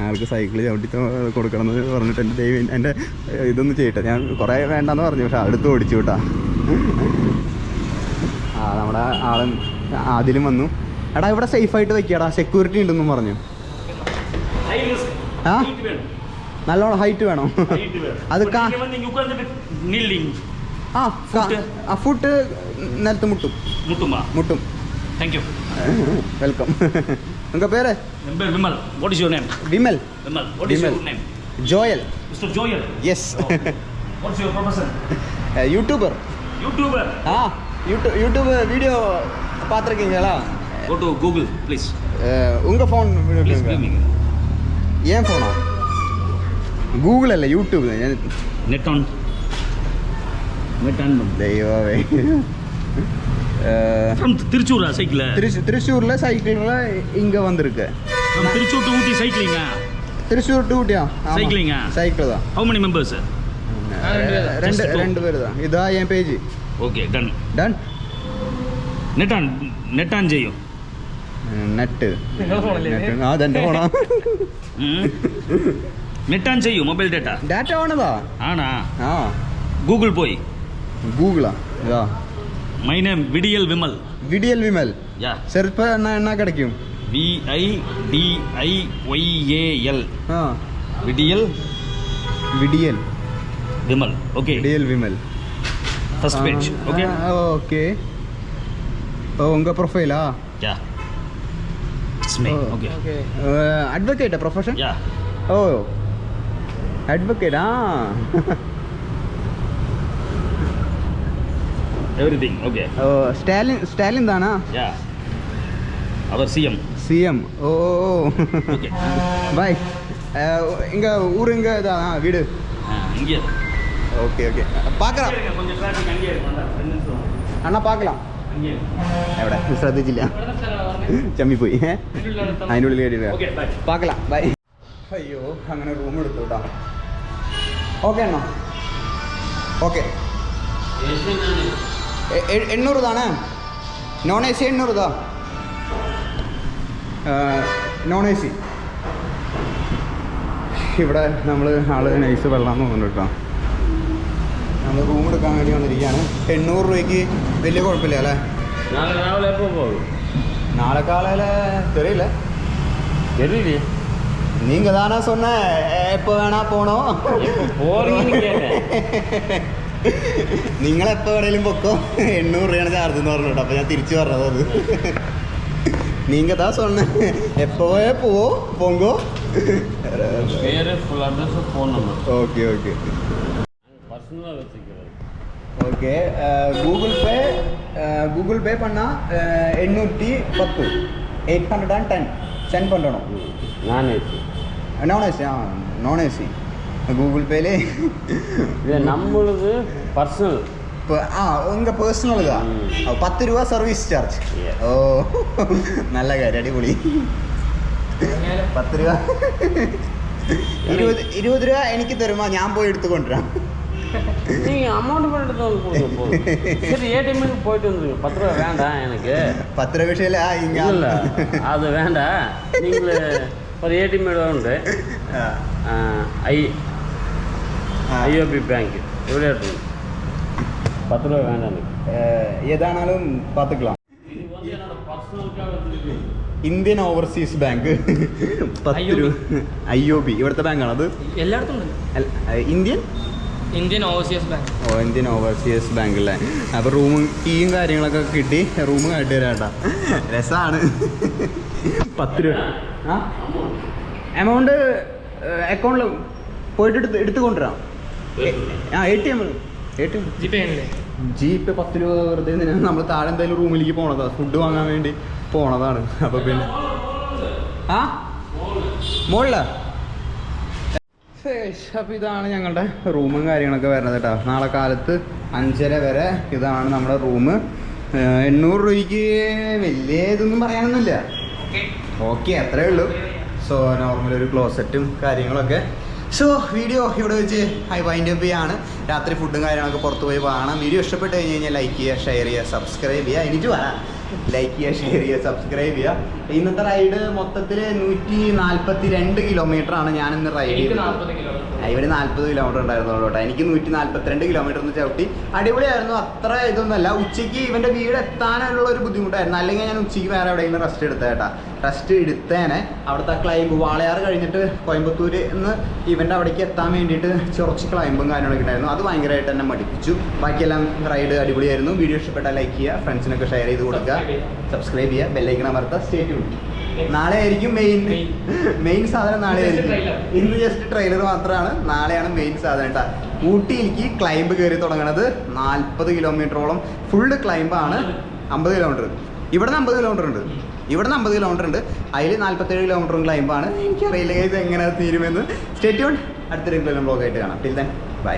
ആൾക്ക് സൈക്കിൾ ചവിട്ടി കൊടുക്കണം എന്ന് പറഞ്ഞിട്ട് എൻ്റെ ദൈവം എൻ്റെ ഇതൊന്നും ചെയ്യട്ടെ. ഞാൻ കുറേ വേണ്ടെന്ന് പറഞ്ഞു, പക്ഷെ അടുത്ത് ഓടിച്ചു കേട്ടാ. നമ്മുടെ ആളും ആദിലും വന്നു. എടാ ഇവിടെ സേഫായിട്ട് വെക്കാടാ, സെക്യൂരിറ്റി ഉണ്ടെന്നും പറഞ്ഞു. ആ നല്ലോണം ഹൈറ്റ് വേണോ? അത് ഫുട്ട് നിലത്ത് മുട്ടും. വെൽക്കം. ഉങ്ക പേര്? Vimal. What is your name? Vimal. What is your name? Joel. Mr. Joel. Yes. What's your profession? YouTuber. YouTube video பார்த்திருக்கீங்களா? Go to Google, please. உங்க ஃபோன் Please give me. ஏன் ஃபோனா? Google അല്ല, YouTube. Net on. ദൈവമേ. From Tiruchura cycle. திருச்சூர்ல சைக்கிள்ல இங்க வந்திருக்கு. From Tiruchur to Ooty cycling. Thrissur to ஊட்டியா? Cycling. Cycle தான். How many members? ரெண்டு பேர் தான். இதா என் page. Okay, done. Done. Net on ചെയ്യും. നെറ്റ്. ആ ദന്റെ ഫോണാ. നെറ്റ് ഓൺ ചെയ്യൂ, മൊബൈൽ ഡാറ്റ. ഡാറ്റ ഓണതാ? ആണാ? ആ. ഗൂഗിൾ പോയി. ഗൂഗിളാ? ഇതാ. My name Vidyal Vimal. Vidyal Vimal. Yeah. செருப்பு என்ன கிடைக்கும்? VIDYAL. ஆ. Vidyal Vimal. Okay. Vidyal Vimal. First page. Okay. Okay. ஓ உங்க ப்ரொஃபைலா? Yeah. It's me. Okay. Advocate profession? Yeah. Oh. Advocate. Everything. Okay. Stalin தானா? Yeah. Our CM. O. Okay. Bye. இங்க ஊர் எங்க வீடு? இங்கே. ஓகே. பார்க்கலாம். கொஞ்சம் டிராஃபிக் அங்கே இருக்கு. அண்ணா பார்க்கலாம். அங்கே. എവിടെ ശ്രദ്ധിച്ചില്ല, ചമ്മിപ്പോയി. അതിൻ്റെ ഉള്ളിൽ കയറിയില്ല. പാക്കലാം. ബൈ. അയ്യോ, അങ്ങനെ റൂം എടുത്തു കേട്ടോ. ഓക്കെ അണ്ണാ. ഓക്കെ. 800 தானே? നോൺ AC 800 தான். Non AC. ഇവിടെ നമ്മൾ ആള് നൈസ് വെള്ളം തോന്നുന്നു കേട്ടോ. നമ്മൾ റൂം എടുക്കാൻ വേണ്ടി വന്നിരിക്കുകയാണ്. 800 രൂപയ്ക്ക് വലിയ കുഴപ്പമില്ല അല്ലേ? நாளை காலையில் தெரியல. நீங்கள் தானே சொன்ன எப்போ வேணா போனோம். നിങ്ങളെപ്പോൾ എവിടെയെങ്കിലും പൊക്കോ 800 രൂപയാണ് ചാർജ് എന്ന് പറഞ്ഞിട്ട്. അപ്പോൾ ഞാൻ തിരിച്ചു പറഞ്ഞത് അത് നീങ്ക താ சொன்ன எப்போவே போங்கோ பேரு full address phone number. Okay okay பர்சனலாக வச்சுக்கிறேன். ஓகே கூகுள் பே பண்ணால் 810 810 சென்ட் பண்ணணும். நான் ஏசி நான் ஏசி கூகுள் பேலே இது நம்மளுக்கு பர்சனல். இப்போ உங்கள் பர்சனல் தான் 10 രൂപ സർവീസ് ചാർജ്. ഓ നല്ല കാര്യം, അടിപൊളി. 10 രൂപ 20 രൂപ എനിക്ക് തരുമോ? ഞാൻ പോയി എടുത്തുകൊണ്ടിരാം. நீங்கள் அமௌண்ட் மட்டும் எடுத்து வந்து கொடுங்க போதும். சரி ஏடிஎம்க்கு போயிட்டு வந்துருங்க. 10 ரூபா வேண்டாம் எனக்கு. 10 രൂപ விஷயம் இங்கே இல்லை அது வேண்டாம். நீங்கள் ஒரு ஏடிஎம் உண்டு ஐஓபி பேங்க் ഇവിടെ എടുത്തു. 10 രൂപ വേണ്ട എനിക്ക്. ഏതാണാലും பார்த்துக்கலாம். இது வந்து என்னோட பர்சனலுக்காக வச்சிருக்கு. ഇന്ത്യൻ ഓവർസീസ് ബാങ്ക് 10 രൂപ. IOB ഇവിടുത്തെ ബാങ്കാണ് അത്. എല്ലായിടത്തും ഉണ്ട്. Indian overseas bank. Indian overseas bank അല്ലേ? അപ്പോൾ റൂമും കീയും കാര്യങ്ങളൊക്കെ കിട്ടി. റൂം കാട്ടി തരാട്ടാ, രസമാണ്. 10 രൂപ എമൗണ്ട് അക്കൗണ്ടിൽ പോയിട്ട് എടുത്ത് കൊണ്ടുവരാം. ATM ജിപേ 10 രൂപ വെറുതെ നമ്മൾ താഴെ എന്തായാലും റൂമിലേക്ക് പോണതാണ്, ഫുഡ് വാങ്ങാൻ വേണ്ടി പോണതാണ്. അപ്പോൾ പിന്നെ മുകളിലാ. അപ്പോൾ ഇതാണ് ഞങ്ങളുടെ റൂമും കാര്യങ്ങളൊക്കെ വരുന്നത് കേട്ടോ. നാളെ കാലത്ത് 5:30 വരെ ഇതാണ് നമ്മുടെ റൂം. 800 രൂപയ്ക്ക് വലിയ ഇതൊന്നും പറയാനൊന്നുമില്ല. ഓക്കെ അത്രേ ഉള്ളൂ. സോ നോർമൽ ഒരു ക്ലോസറ്റും കാര്യങ്ങളൊക്കെ. സോ വീഡിയോ ഇവിടെ വെച്ച് വൈൻഡ് അപ്പ് ചെയ്യാണ്. രാത്രി ഫുഡും കാര്യങ്ങളൊക്കെ പുറത്ത് പോയി കാണാം. വീഡിയോ ഇഷ്ടപ്പെട്ട് കഴിഞ്ഞ് കഴിഞ്ഞാൽ ലൈക്ക് ചെയ്യുക, ഷെയർ ചെയ്യുക, സബ്സ്ക്രൈബ് ചെയ്യുക. എനിക്ക് വരാം. ലൈക്ക് ചെയ്യുക, ഷെയർ ചെയ്യുക, സബ്സ്ക്രൈബ് ചെയ്യുക. ഇന്നത്തെ റൈഡ് മൊത്തത്തിൽ 142 കിലോമീറ്ററാണ് ഞാനിന്ന് റൈഡ് ചെയ്തത്. ഇവിടെ 40 കിലോമീറ്റർ ഉണ്ടായിരുന്നുള്ളൂ കേട്ടോ. എനിക്ക് 142 കിലോമീറ്റർ ഒന്ന് ചവിട്ടി. അടിപൊളിയായിരുന്നു. അത്ര ഇതൊന്നുമല്ല. ഉച്ചയ്ക്ക് ഇവൻ്റെ വീട് എത്താനുള്ള ഒരു ബുദ്ധിമുട്ടായിരുന്നു. അല്ലെങ്കിൽ ഞാൻ ഉച്ചയ്ക്ക് വേറെ എവിടെയെങ്കിലും റെസ്റ്റ് എടുത്തേട്ടാ. റെസ്റ്റ് എടുത്തേനെ. അവിടുത്തെ ക്ലൈമ്പ് വാളയാർ കഴിഞ്ഞിട്ട് കോയമ്പത്തൂര് നിന്ന് ഇവൻ്റെ അവിടേക്ക് എത്താൻ വേണ്ടിയിട്ട് കുറച്ച് ക്ലൈമ്പും കാര്യങ്ങളൊക്കെ ഉണ്ടായിരുന്നു. അത് ഭയങ്കരമായിട്ട് എന്നെ മടിപ്പിച്ചു. ബാക്കിയെല്ലാം റൈഡ് അടിപൊളിയായിരുന്നു. വീഡിയോ ഇഷ്ടപ്പെട്ടാൽ ലൈക്ക് ചെയ്യുക, ഫ്രണ്ട്സിനൊക്കെ ഷെയർ ചെയ്ത് കൊടുക്കുക, സബ്സ്ക്രൈബ് ചെയ്യുക, ബെല്ലൈക്കൺ അമർത്തുക. Stay tuned. നാളെ ആയിരിക്കും മെയിൻ സാധനം. നാളെ ആയിരിക്കും. ഇന്ന് ജസ്റ്റ് ട്രെയിലർ മാത്രമാണ്. നാളെയാണ് മെയിൻ സാധനം കേട്ടോ. ഊട്ടിയിലേക്ക് ക്ലൈമ്പ് കയറി തുടങ്ങണത് 40 കിലോമീറ്ററോളം ഫുള്ള് ക്ലൈമ്പാണ്. 50 കിലോമീറ്റർ ഇവിടുന്ന് 50 കിലോമീറ്റർ ഉണ്ട്. ഇവിടുന്ന് 50 കിലോമീറ്റർ ഉണ്ട്. അതിൽ 47 കിലോമീറ്ററും ക്ലൈമ്പാണ്. എനിക്കറിയില്ല എങ്ങനെ തീരുമെന്ന്. Stay tuned. അടുത്തൊരു വ്ലോഗായിട്ട് കാണാം. Till then by.